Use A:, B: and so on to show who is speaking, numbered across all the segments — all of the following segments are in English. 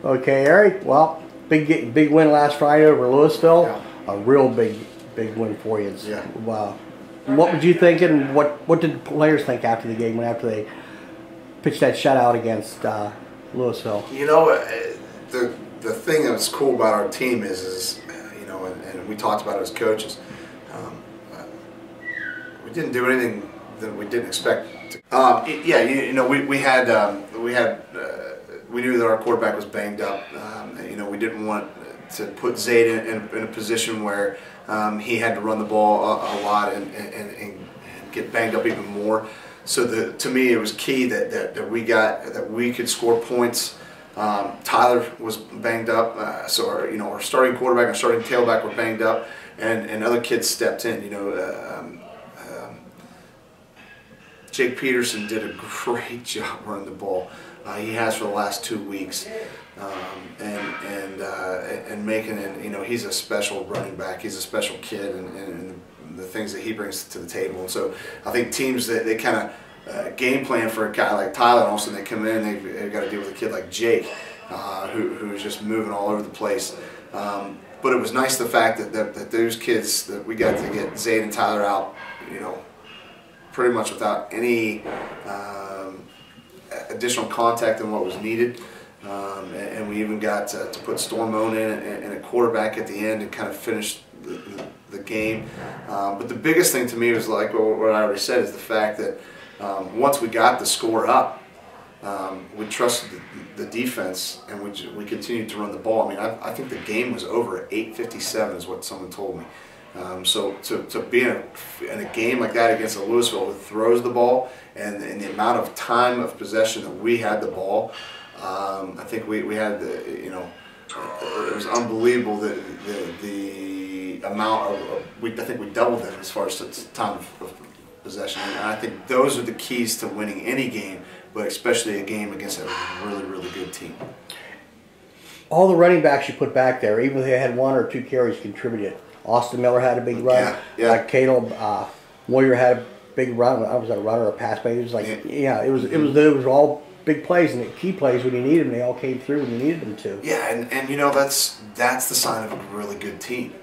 A: Okay, Eric. Well, big win last Friday over Louisville.
B: Yeah.
A: A real big win for you.
B: Yeah.
A: Wow. What would you think, and what did the players think after the game, after they pitched that shutout against Louisville?
B: You know, the thing that's cool about our team is you know, and we talked about it as coaches. We didn't do anything that we didn't expect. Yeah, you know, we knew that our quarterback was banged up. You know, we didn't want to put Zayd in a position where he had to run the ball a lot and get banged up even more. So to me, it was key that we could score points. Tyler was banged up, so our starting quarterback and starting tailback were banged up, and other kids stepped in. You know, Jake Peterson did a great job running the ball. He has for the last 2 weeks, and making it. You know, he's a special running back. He's a special kid, and the things that he brings to the table. And so I think teams that they kind of game plan for a guy like Tyler, and also they come in and they've got to deal with a kid like Jake, who's just moving all over the place. But it was nice the fact that those kids, that we got to get Zayd and Tyler out, you know, pretty much without any additional contact than what was needed. And we even got to put Stormone in and a quarterback at the end and kind of finish the game. But the biggest thing to me was, like what I already said, is the fact that once we got the score up, we trusted the defense, and we continued to run the ball. I mean, I think the game was over at 8:57 is what someone told me. So to be in a game like that against a Louisville who throws the ball, and the amount of time of possession that we had the ball, I think we had it was unbelievable the amount of I think we doubled them as far as time of possession, and I think those are the keys to winning any game, but especially a game against a really good team.
A: All the running backs you put back there, even if they had 1 or 2 carries, contributed. Austin Miller had a big run.
B: Yeah.
A: Caleb Moyer had a big run. I was a runner or a pass, but it was like it was all big plays and key plays when you needed them. They all came through when you needed them to.
B: Yeah, and you know, that's the sign of a really good team.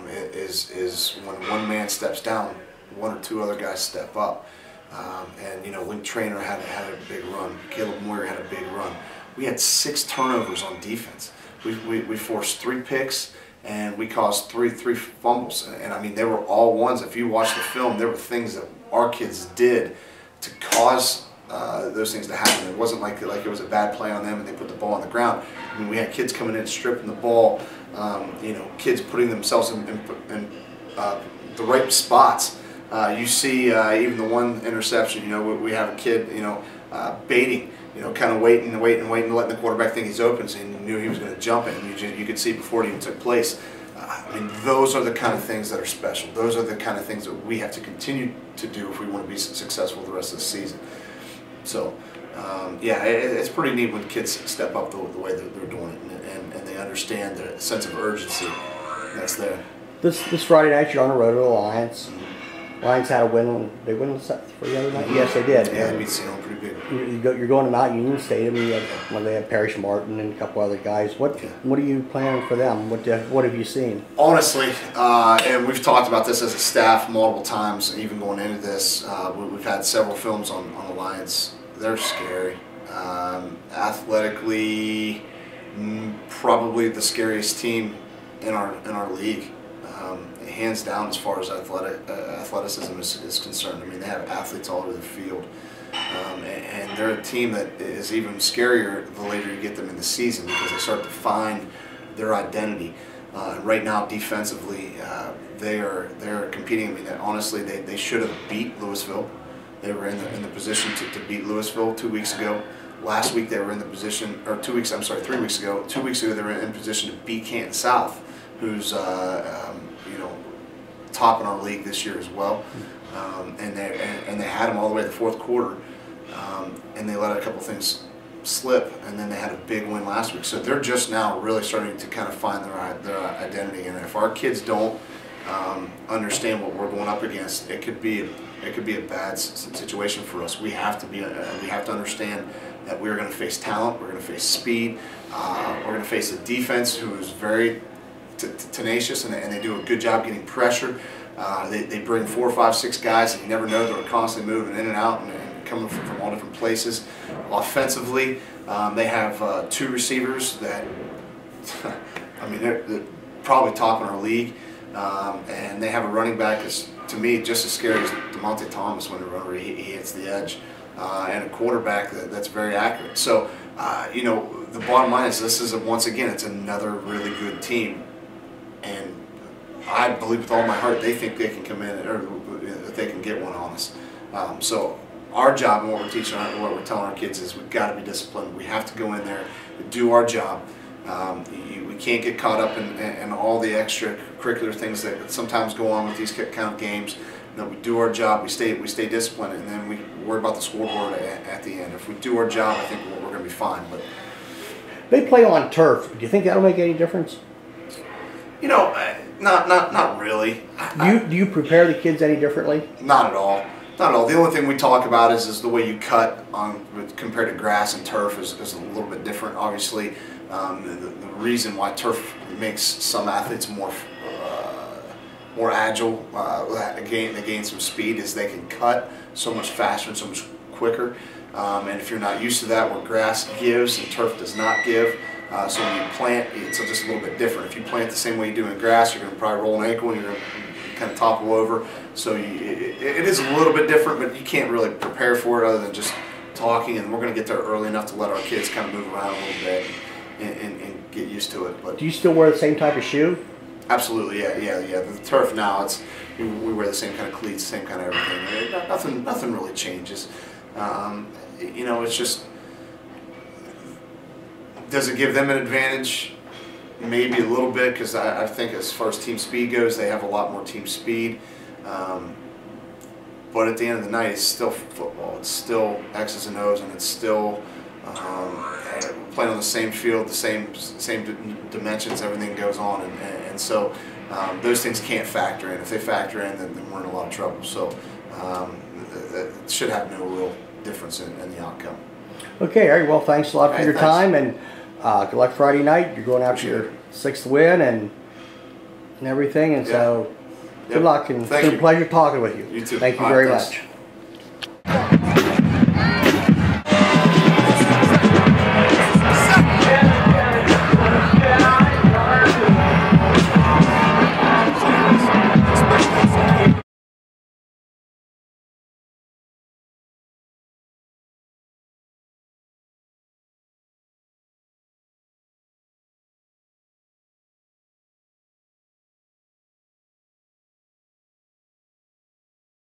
B: Is when one man steps down, 1 or 2 other guys step up. And you know, Link Trainer had a big run. Caleb Moyer had a big run. We had 6 turnovers on defense. We forced 3 picks, and we caused three fumbles. And I mean, they were all ones. If you watch the film, there were things that our kids did to cause those things to happen. It wasn't like it was a bad play on them and they put the ball on the ground. I mean, we had kids coming in stripping the ball. You know, kids putting themselves in the right spots. You see even the one interception, you know, we have a kid, you know, baiting, you know, kind of waiting, letting the quarterback think he's open, so he knew he was going to jump it, and you could see before it even took place. I mean, those are the kind of things that are special. Those are the kind of things that we have to continue to do if we want to be successful the rest of the season. So, yeah, it's pretty neat when kids step up the way that they're doing it, and they understand the sense of urgency that's there.
A: This Friday night, you're on the road to the Lions. Lions had a win. They win for the other night? Yes, they did.
B: Yeah, they beat Salem pretty big.
A: You're going to Mount Union Stadium when they had Parrish Martin and a couple other guys. What are you planning for them? What have you seen?
B: Honestly, and we've talked about this as a staff multiple times, even going into this. We've had several films on the Lions. They're scary. Athletically, probably the scariest team in our league. Hands down, as far as athleticism is concerned. I mean, they have athletes all over the field, and they're a team that is even scarier the later you get them in the season, because they start to find their identity. Right now, defensively, they're competing. I mean, honestly, they should have beat Louisville. They were in the position to beat Louisville 2 weeks ago. Last week they were in the position, or 3 weeks ago. 2 weeks ago they were in position to beat Canton South, who's you know, top in our league this year as well, and they had them all the way to the 4th quarter, and they let a couple things slip, and then they had a big win last week. So they're just now really starting to kind of find their identity. And if our kids don't understand what we're going up against, it could be a bad situation for us. We have to understand that we're going to face talent, we're going to face speed, we're going to face a defense who is very tenacious, and they do a good job getting pressure. They bring 4, 5, 6 guys, and you never know, they're constantly moving in and out and coming from all different places. Offensively, they have 2 receivers that, I mean, they're probably top in our league, and they have a running back that's, to me, just as scary as DeMonte Thomas whenever he hits the edge, and a quarterback that's very accurate. So, you know, the bottom line is this is, once again, it's another really good team, and I believe with all my heart they think they can come in, or that they can get one on us. So our job and what we're teaching, what we're telling our kids is we've got to be disciplined. We have to go in there, do our job. We can't get caught up in all the extracurricular things that sometimes go on with these kind of games. No, we do our job, we stay disciplined, and then we worry about the scoreboard at the end. If we do our job, I think we're going to be fine. But
A: they play on turf. Do you think that'll make any difference?
B: You know, not really.
A: Do you prepare the kids any differently?
B: Not at all. Not at all. The only thing we talk about is the way you cut compared to grass and turf is a little bit different. Obviously, the reason why turf makes some athletes more agile, they gain some speed, is they can cut so much faster and so much quicker. And if you're not used to that, where grass gives and turf does not give, so when you plant, it's just a little bit different. If you plant the same way you do in grass, you're going to probably roll an ankle and you're going to kind of topple over. So it is a little bit different, but you can't really prepare for it other than just talking. And we're going to get there early enough to let our kids kind of move around a little bit and get used to it. But
A: do you still wear the same type of shoe?
B: Absolutely, yeah. The turf now, we wear the same kind of cleats, same kind of everything. Nothing really changes. You know, it's just, does it give them an advantage? Maybe a little bit, because I think as far as team speed goes, they have a lot more team speed. But at the end of the night, it's still football. It's still X's and O's, and it's still playing on the same field, the same dimensions. Everything goes on, and so those things can't factor in. If they factor in, then we're in a lot of trouble. So it should have no real difference in the outcome.
A: Okay, all right. Well, thanks a lot for your time, and good luck Friday night. You're going after your 6th win and everything, and so good luck, and it's been a pleasure talking with you.
B: You too.
A: Thank you very much.